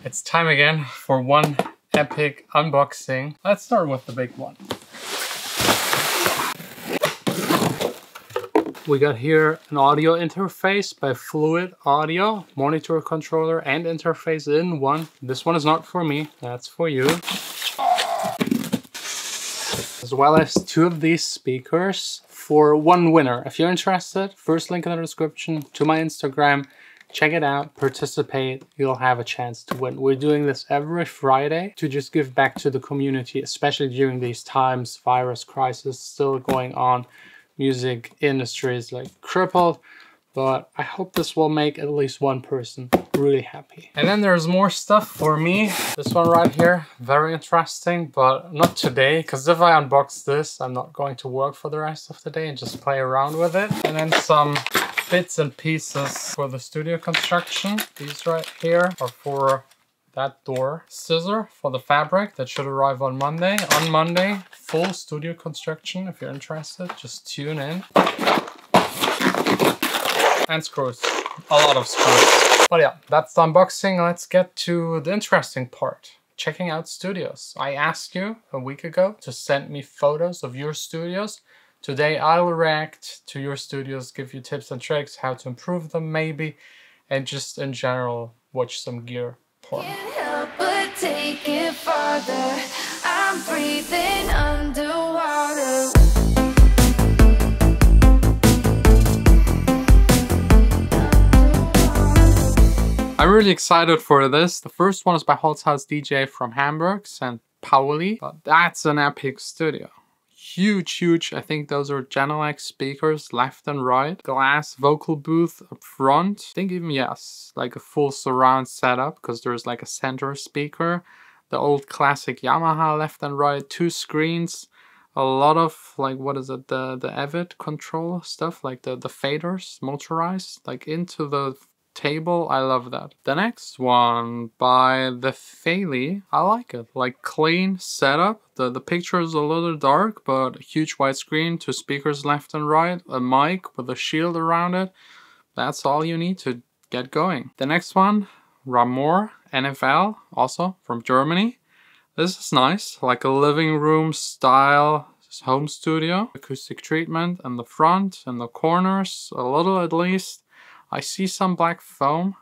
It's time again for one epic unboxing. Let's start with the big one. We got here an audio interface by Fluid Audio, monitor controller and interface in one. This one is not for me, that's for you. As well as 2 of these speakers for one winner. If you're interested, first link in the description to my Instagram. Check it out, participate, you'll have a chance to win. We're doing this every Friday to just give back to the community, especially during these times, virus crisis still going on. Music industry is like crippled, but I hope this will make at least one person really happy. And then there's more stuff for me. This one right here, very interesting, but not today, because if I unbox this, I'm not going to work for the rest of the day and just play around with it. And then some bits and pieces for the studio construction. These right here are for that door. Scissor for the fabric that should arrive on Monday. On Monday, full studio construction. If you're interested, just tune in. And screws. A lot of screws. But yeah, that's the unboxing. Let's get to the interesting part. Checking out studios. I asked you a week ago to send me photos of your studios. Today I'll react to your studios, give you tips and tricks, how to improve them maybe, and just in general watch some gear porn. Can't help but take it farther. I'm breathing underwater. I'm really excited for this. The first one is by Holzhaus DJ from Hamburg, St. Pauli. But that's an epic studio. Huge. I think those are Genelec speakers left and right. Glass vocal booth up front. I think even, yes, like a full surround setup because there's like a center speaker. The old classic Yamaha left and right. 2 screens. A lot of like, what is it? The Avid control stuff, like the faders motorized like into the table. I love that. The next one by the Feli, I like it. Like clean setup. The picture is a little dark, but a huge widescreen, 2 speakers left and right, a mic with a shield around it. That's all you need to get going. The next one, Ramor NFL, also from Germany. This is nice, like a living room style home studio. Acoustic treatment in the front and the corners, a little at least. I see some black foam.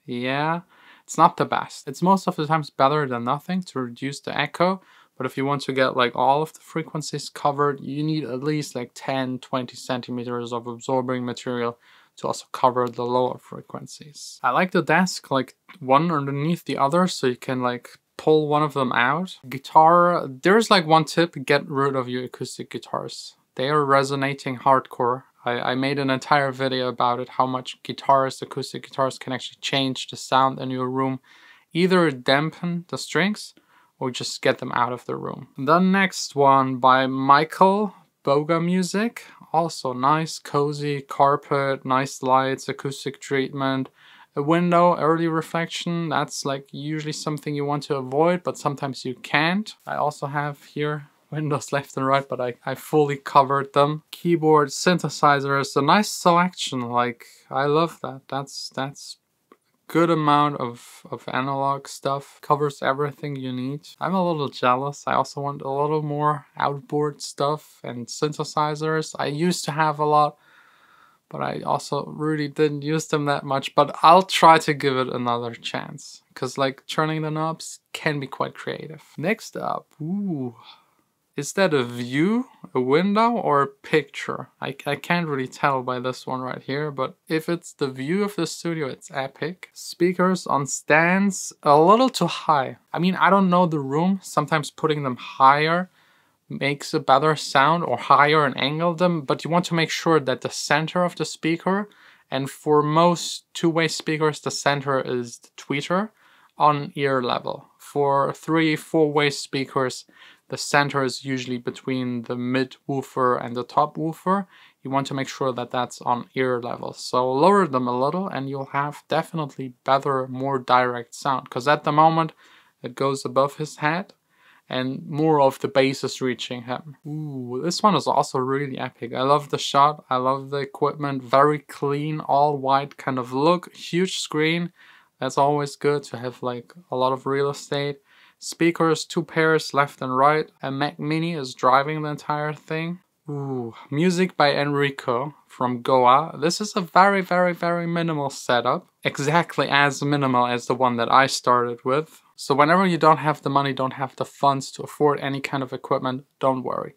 Yeah, it's not the best. It's most of the times better than nothing to reduce the echo. But if you want to get like all of the frequencies covered, you need at least like 10-20 centimeters of absorbing material to also cover the lower frequencies. I like the desk, like one underneath the other, so you can like pull one of them out. Guitar, there's like one tip: get rid of your acoustic guitars. They are resonating hardcore. I made an entire video about it, how much acoustic guitars can actually change the sound in your room. Either dampen the strings or just get them out of the room. The next one by Michael, Boga Music. Also nice, cozy carpet, nice lights, acoustic treatment. A window, early reflection, that's like usually something you want to avoid, but sometimes you can't. I also have here windows left and right, but I fully covered them. Keyboard, synthesizers, a nice selection. Like, I love that. That's good amount of analog stuff. Covers everything you need. I'm a little jealous. I also want a little more outboard stuff and synthesizers. I used to have a lot, but I also really didn't use them that much. But I'll try to give it another chance, because like turning the knobs can be quite creative. Next up, ooh. Is that a view, a window, or a picture? I can't really tell by this one right here, but if it's the view of the studio, it's epic. Speakers on stands, a little too high. I mean, I don't know the room. Sometimes putting them higher makes a better sound, or higher and angle them, but you want to make sure that the center of the speaker, and for most two-way speakers, the center is the tweeter on ear level. For 3-4-way speakers, the center is usually between the mid woofer and the top woofer. You want to make sure that that's on ear level. So lower them a little and you'll have definitely better, more direct sound. Because at the moment it goes above his head and more of the bass is reaching him. Ooh, this one is also really epic. I love the shot, I love the equipment, very clean, all white kind of look, huge screen, That's always good to have like a lot of real estate. Speakers, 2 pairs left and right. A Mac Mini is driving the entire thing. Ooh, music by Enrico from Goa. This is a very, very, very minimal setup. Exactly as minimal as the one that I started with. So whenever you don't have the money, don't have the funds to afford any kind of equipment, don't worry.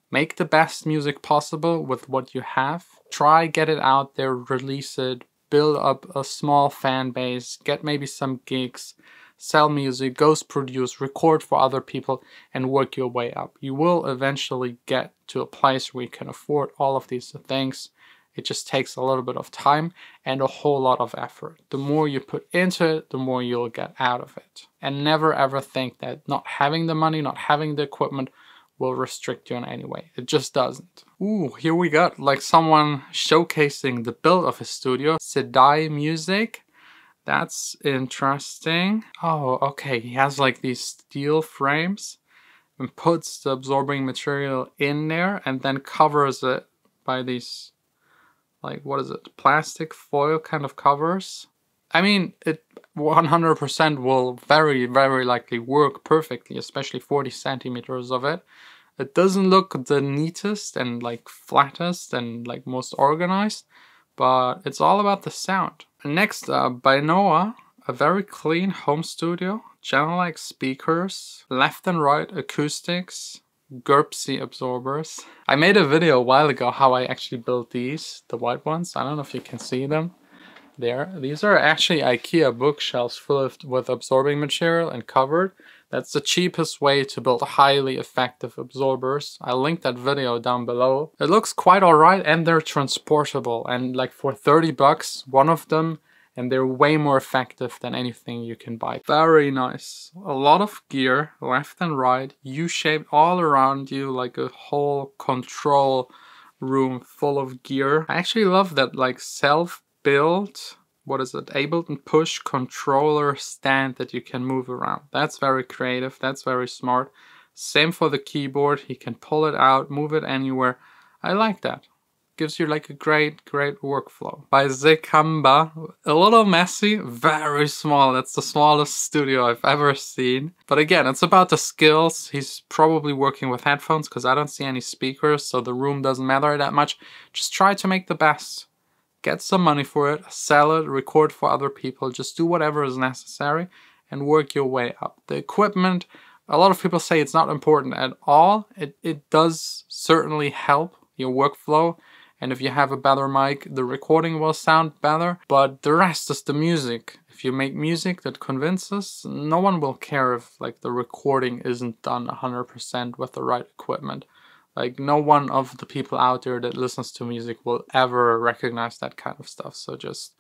Make the best music possible with what you have. Try, get it out there, release it, build up a small fan base, get maybe some gigs, sell music, ghost produce, record for other people, and work your way up. You will eventually get to a place where you can afford all of these things. It just takes a little bit of time and a whole lot of effort. The more you put into it, the more you'll get out of it. And never ever think that not having the money, not having the equipment will restrict you in any way. It just doesn't. Ooh, here we got like someone showcasing the build of his studio. Sine Music. That's interesting. Oh, okay. He has like these steel frames and puts the absorbing material in there and then covers it by these, like, what is it? Plastic foil kind of covers. I mean, it 100% will very, very likely work perfectly, especially 40 centimeters of it. It doesn't look the neatest and like flattest and like most organized, but it's all about the sound. Next up, by Noah, a very clean home studio, channel-like speakers, left and right acoustics, GURPC absorbers. I made a video a while ago how I actually built these, the white ones. I don't know if you can see them there. These are actually IKEA bookshelves with absorbing material and covered. That's the cheapest way to build highly effective absorbers. I'll link that video down below. It looks quite alright and they're transportable, and like for 30 bucks, one of them, and they're way more effective than anything you can buy. Very nice. A lot of gear, left and right, U-shaped all around you, like a whole control room full of gear. I actually love that like self-built, what is it, Ableton push controller stand that you can move around. That's very creative, that's very smart. Same for the keyboard, he can pull it out, move it anywhere. I like that. Gives you like a great workflow. By Zekamba, a little messy, very small. That's the smallest studio I've ever seen. But again, it's about the skills. He's probably working with headphones because I don't see any speakers, so the room doesn't matter that much. Just try to make the best. Get some money for it, sell it, record for other people. Just do whatever is necessary and work your way up. The equipment, a lot of people say it's not important at all. It does certainly help your workflow. And if you have a better mic, the recording will sound better, but the rest is the music. If you make music that convinces, no one will care if like the recording isn't done 100% with the right equipment. Like no one of the people out there that listens to music will ever recognize that kind of stuff. So just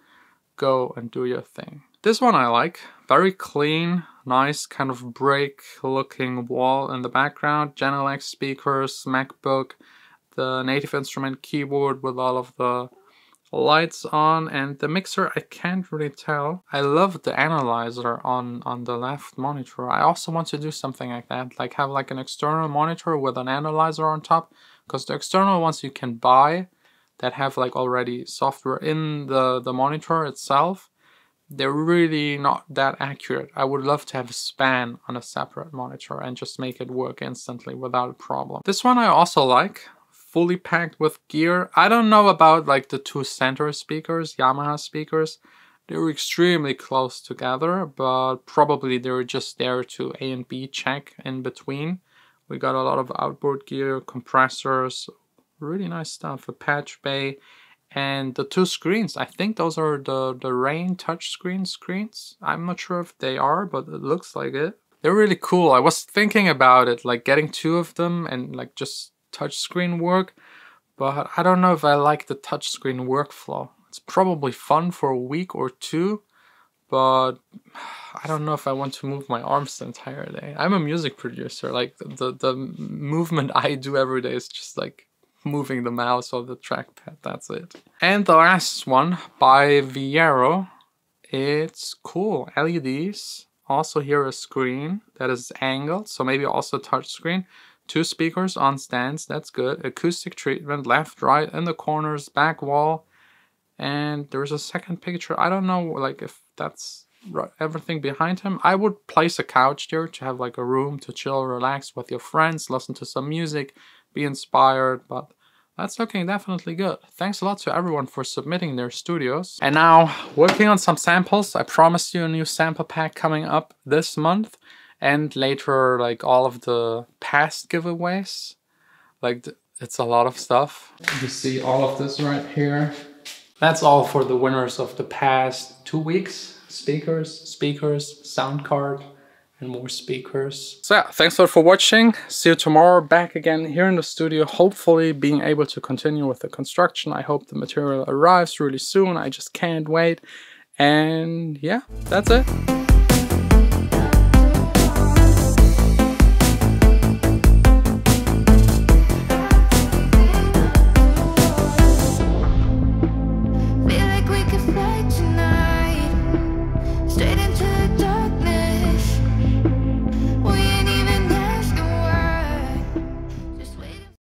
go and do your thing. This one I like. Very clean, nice kind of brick looking wall in the background. Genelec speakers, MacBook. The Native Instrument keyboard with all of the lights on, and the mixer I can't really tell. I love the analyzer on the left monitor. I also want to do something like that, like have like an external monitor with an analyzer on top, because the external ones you can buy that have like already software in the monitor itself, they're really not that accurate. I would love to have a span on a separate monitor and just make it work instantly without a problem. This one I also like. Fully packed with gear. I don't know about like the 2 center speakers, Yamaha speakers. They're extremely close together, but probably they're just there to A and B check in between. We got a lot of outboard gear, compressors, really nice stuff, a patch bay, and the 2 screens. I think those are the Rain touchscreen screens. I'm not sure if they are, but it looks like it. They're really cool. I was thinking about it, like getting 2 of them and like just touchscreen work, but I don't know if I like the touchscreen workflow. It's probably fun for a week or 2, but I don't know if I want to move my arms the entire day. I'm a music producer, like the movement I do every day is just like moving the mouse or the trackpad, that's it. And the last one by Viero, it's cool, LEDs, also here a screen that is angled, so maybe also touchscreen. 2 speakers on stands, that's good. Acoustic treatment, left, right, in the corners, back wall. And there's a second picture. I don't know like if that's everything behind him. I would place a couch there to have like a room to chill, relax with your friends, listen to some music, be inspired, but that's looking definitely good. Thanks a lot to everyone for submitting their studios. And now, working on some samples. I promised you a new sample pack coming up this month. And later, like all of the past giveaways. Like, it's a lot of stuff. You see all of this right here. That's all for the winners of the past 2 weeks. Speakers, sound card, and more speakers. So yeah, thanks a lot for watching. See you tomorrow, back again here in the studio, hopefully being able to continue with the construction. I hope the material arrives really soon. I just can't wait. And yeah, that's it.